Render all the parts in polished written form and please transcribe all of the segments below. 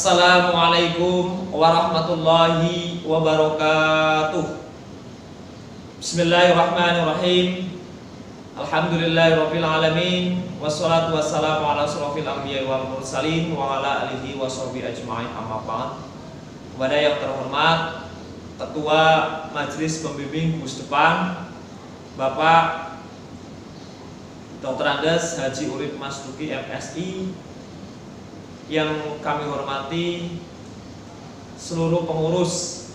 Assalamualaikum warahmatullahi wabarakatuh. Bismillahirrahmanirrahim. Alhamdulillahirabbil alamin. Wassalatu wassalamu ala asyrofil anbiya'i wal mursalin wa ala alihi washabihi ajmain, amma ba'd. Kepada yang terhormat Ketua Majelis Pembimbing Gus Depan, Bapak Dr. Andes Haji Urip Masduki MSI, yang kami hormati seluruh pengurus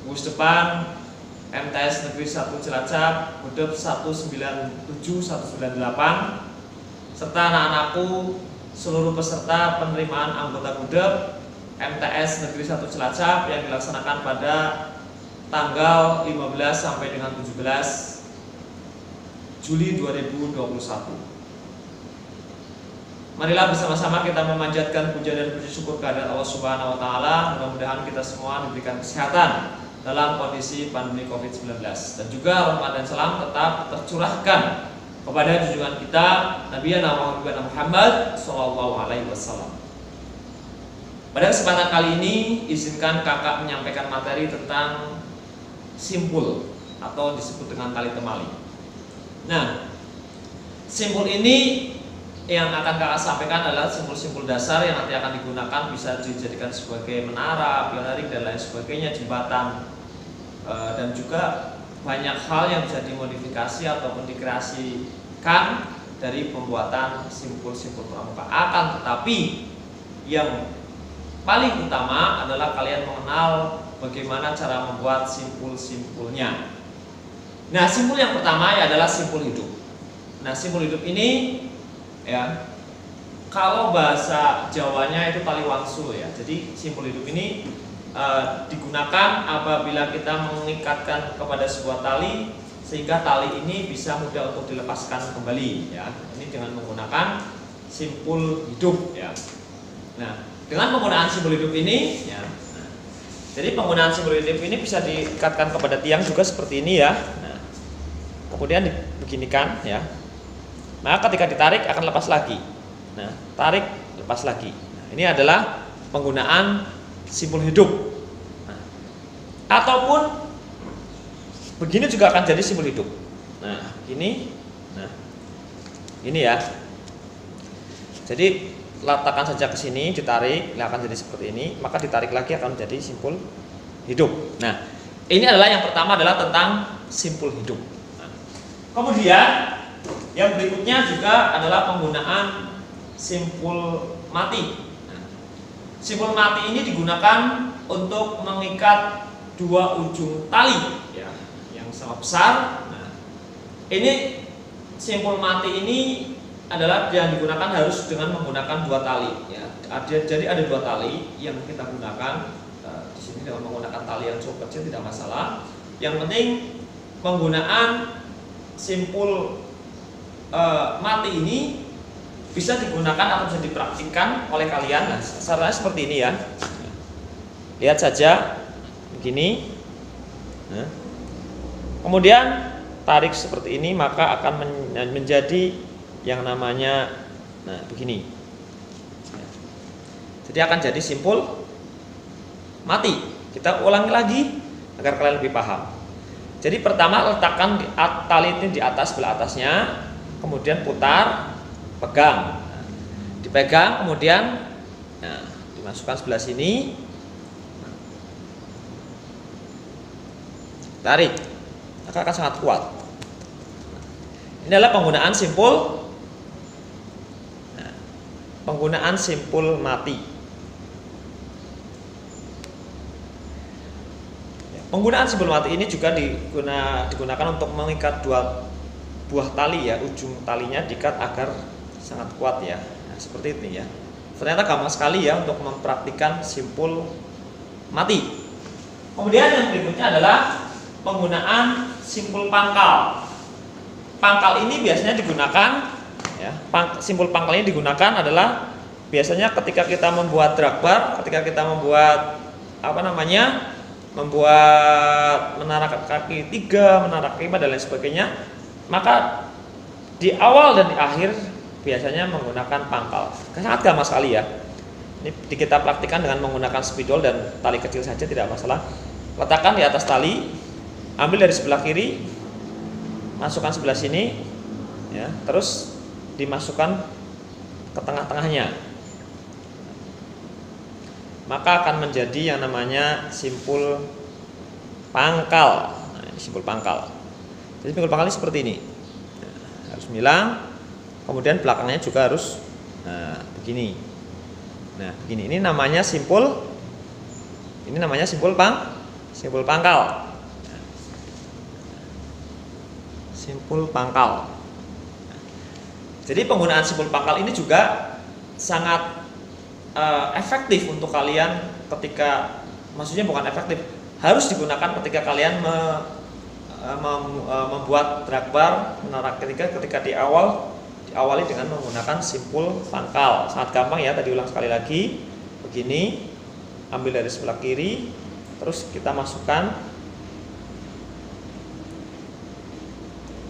Gus Depan MTS Negeri 1 Cilacap, Budep 197-198, serta anak-anakku seluruh peserta penerimaan anggota Budep MTS Negeri 1 Cilacap yang dilaksanakan pada tanggal 15 sampai dengan 17 Juli 2021. Marilah bersama-sama kita memanjatkan puja dan puji syukur kehadirat Allah Subhanahu wa taala. Mudah-mudahan kita semua diberikan kesehatan dalam kondisi pandemi Covid-19, dan juga rahmat dan salam tetap tercurahkan kepada junjungan kita Nabi Muhammad sallallahu alaihi wasallam. Pada kesempatan kali ini izinkan kakak menyampaikan materi tentang simpul atau disebut dengan tali temali. Nah, simpul ini yang akan kakak sampaikan adalah simpul-simpul dasar yang nanti akan digunakan, bisa dijadikan sebagai menara, pioneering dan lain sebagainya, jembatan, dan juga banyak hal yang bisa dimodifikasi ataupun dikreasikan dari pembuatan simpul-simpul pramuka. Akan tetapi yang paling utama adalah kalian mengenal bagaimana cara membuat simpul-simpulnya. Nah, simpul yang pertama adalah simpul hidup. Nah, simpul hidup ini ya, kalau bahasa Jawanya itu tali wangsul ya. Jadi simpul hidup ini digunakan apabila kita mengikatkan kepada sebuah tali sehingga tali ini bisa mudah untuk dilepaskan kembali ya. Ini dengan menggunakan simpul hidup ya. Nah, dengan penggunaan simpul hidup ini ya. Nah, jadi penggunaan simpul hidup ini bisa diikatkan kepada tiang juga seperti ini ya. Nah, kemudian dibeginikan ya. Nah, ketika ditarik akan lepas lagi. Nah, tarik, lepas lagi. Nah, ini adalah penggunaan simpul hidup. Nah, ataupun begini juga akan jadi simpul hidup. Nah, ini, nah, ini ya. Jadi letakkan saja ke sini, ditarik, akan jadi seperti ini. Maka ditarik lagi akan menjadi simpul hidup. Nah, ini adalah yang pertama adalah tentang simpul hidup. Nah, kemudian yang berikutnya juga adalah penggunaan simpul mati. Nah, simpul mati ini digunakan untuk mengikat dua ujung tali ya, yang sama besar. Nah, ini simpul mati ini adalah yang digunakan harus dengan menggunakan dua tali ya. Jadi ada dua tali yang kita gunakan. Di sini dengan menggunakan tali yang cukup kecil tidak masalah. Yang penting penggunaan simpul mati ini bisa digunakan atau bisa dipraktikkan oleh kalian. Nah, caranya seperti ini ya. Lihat saja begini. Nah, kemudian tarik seperti ini, maka akan menjadi yang namanya begini. Jadi akan jadi simpul mati. Kita ulangi lagi agar kalian lebih paham. Jadi pertama letakkan tali ini di atas, sebelah atasnya. Kemudian putar, pegang, dipegang, kemudian dimasukkan sebelah sini, tarik, maka akan sangat kuat. Ini adalah penggunaan simpul, penggunaan simpul mati. Penggunaan simpul mati ini juga digunakan untuk mengikat dua buah tali ya, ujung talinya diikat agar sangat kuat ya. Nah, seperti ini ya. Ternyata gampang sekali ya untuk mempraktikkan simpul mati. Kemudian yang berikutnya adalah penggunaan simpul pangkal. Pangkal ini biasanya digunakan ya, simpul pangkal ini digunakan adalah biasanya ketika kita membuat dragbar, ketika kita membuat membuat menara kaki 3, menara kaki 5 dan lain sebagainya. Maka di awal dan di akhir biasanya menggunakan pangkal. Sangat gampang sekali ya. Ini kita praktikkan dengan menggunakan spidol dan tali kecil saja, tidak masalah. Letakkan di atas tali, ambil dari sebelah kiri, masukkan sebelah sini, ya, terus dimasukkan ke tengah-tengahnya. Maka akan menjadi yang namanya simpul pangkal. Nah, ini simpul pangkal. Jadi simpul pangkal ini seperti ini. Nah, harus milang, kemudian belakangnya juga harus begini. Nah, begini. Ini namanya simpul. Ini namanya simpul pangkal. Simpul pangkal. Jadi penggunaan simpul pangkal ini juga sangat efektif untuk kalian ketika, maksudnya bukan efektif, harus digunakan ketika kalian membuat drag bar menara ketika diawali dengan menggunakan simpul pangkal. Sangat gampang ya, tadi ulang sekali lagi. Begini, ambil dari sebelah kiri, terus kita masukkan,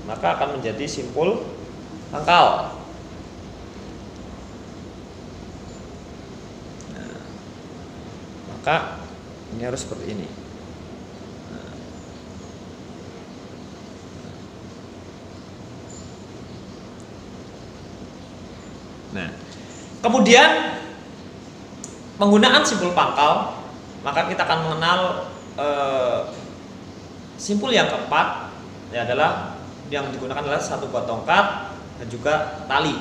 maka akan menjadi simpul pangkal. Nah, maka ini harus seperti ini. Nah, kemudian penggunaan simpul pangkal, maka kita akan mengenal simpul yang keempat, ya, adalah yang digunakan adalah satu buah tongkat dan juga tali.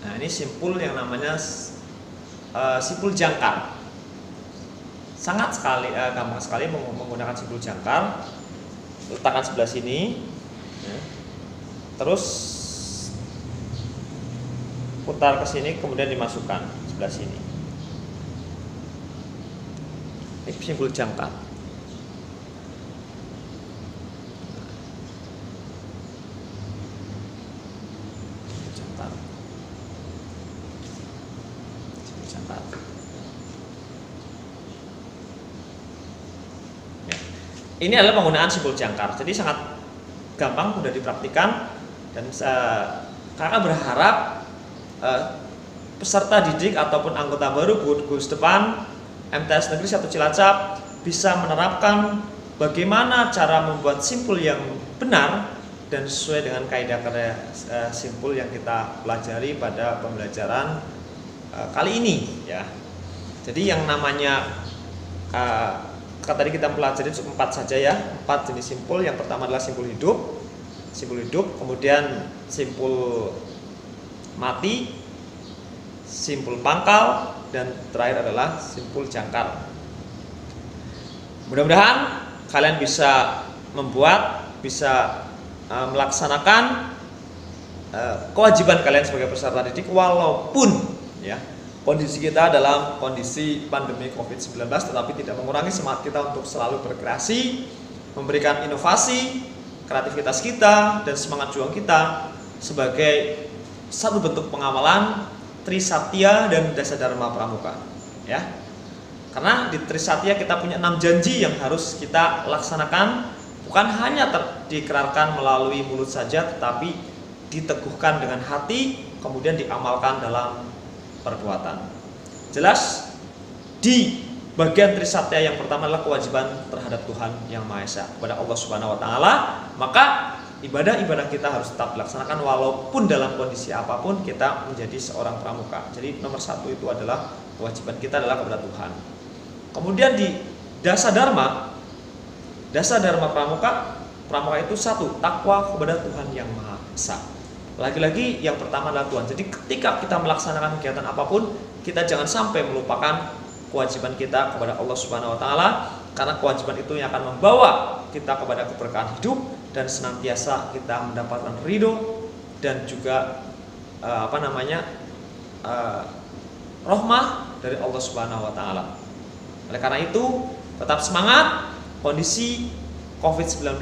Nah, ini simpul yang namanya simpul jangkar. Sangat sekali gampang sekali menggunakan simpul jangkar. Letakkan sebelah sini, ya. Terus putar ke sini, kemudian dimasukkan sebelah sini. Ini simpul jangkar. Ya. Ini adalah penggunaan simpul jangkar. Jadi sangat gampang, mudah dipraktikkan, dan kakak berharap peserta didik ataupun anggota baru Gugus Depan MTS Negeri 1 Cilacap bisa menerapkan bagaimana cara membuat simpul yang benar dan sesuai dengan kaidah-kaidah simpul yang kita pelajari pada pembelajaran kali ini, ya. Jadi yang namanya tadi kita pelajari cuma 4 saja, ya, 4 jenis simpul. Yang pertama adalah simpul hidup, kemudian simpul mati, simpul pangkal, dan terakhir adalah simpul jangkar. Mudah-mudahan kalian bisa melaksanakan kewajiban kalian sebagai peserta didik, walaupun, ya, kondisi kita dalam kondisi pandemi COVID-19, tetapi tidak mengurangi semangat kita untuk selalu berkreasi, memberikan inovasi, kreativitas kita, dan semangat juang kita sebagai satu bentuk pengamalan Trisatya dan Dasadharma Pramuka, ya. Karena di Trisatya kita punya 6 janji yang harus kita laksanakan, bukan hanya dikerarkan melalui mulut saja, tetapi diteguhkan dengan hati, kemudian diamalkan dalam perbuatan. Jelas di bagian Trisatya yang pertama adalah kewajiban terhadap Tuhan Yang Maha Esa, kepada Allah Subhanahu wa taala. Maka ibadah-ibadah kita harus tetap dilaksanakan walaupun dalam kondisi apapun kita menjadi seorang pramuka. Jadi nomor 1 itu adalah kewajiban kita adalah kepada Tuhan. Kemudian di Dasadharma pramuka itu 1, takwa kepada Tuhan Yang Maha Esa. Lagi-lagi yang pertama adalah Tuhan. Jadi ketika kita melaksanakan kegiatan apapun, kita jangan sampai melupakan kewajiban kita kepada Allah Subhanahu wa taala, karena kewajiban itu yang akan membawa kita kepada keberkahan hidup dan senantiasa kita mendapatkan ridho dan juga rahmah dari Allah Subhanahu wa taala. Oleh karena itu, tetap semangat. Kondisi COVID-19,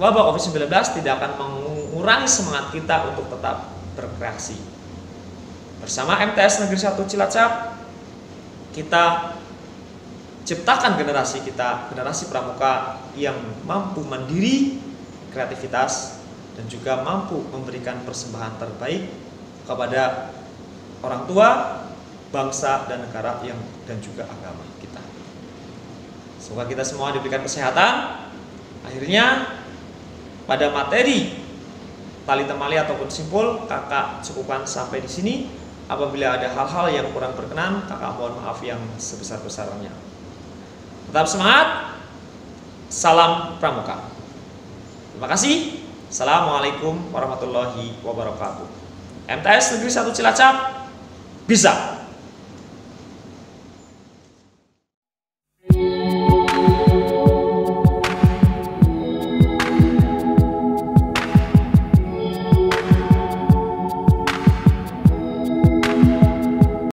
wabah COVID-19 tidak akan mengurangi semangat kita untuk tetap berkreasi. Bersama MTS Negeri 1 Cilacap, kita ciptakan generasi pramuka yang mampu mandiri, kreativitas, dan juga mampu memberikan persembahan terbaik kepada orang tua, bangsa dan negara dan juga agama kita. Semoga kita semua diberikan kesehatan. Akhirnya pada materi tali temali ataupun simpul kakak cukupkan sampai di sini. Apabila ada hal-hal yang kurang berkenan, kakak mohon maaf yang sebesar-besarnya. Tetap semangat. Salam Pramuka. Terima kasih. Assalamualaikum warahmatullahi wabarakatuh. MTS Negeri 1 Cilacap bisa.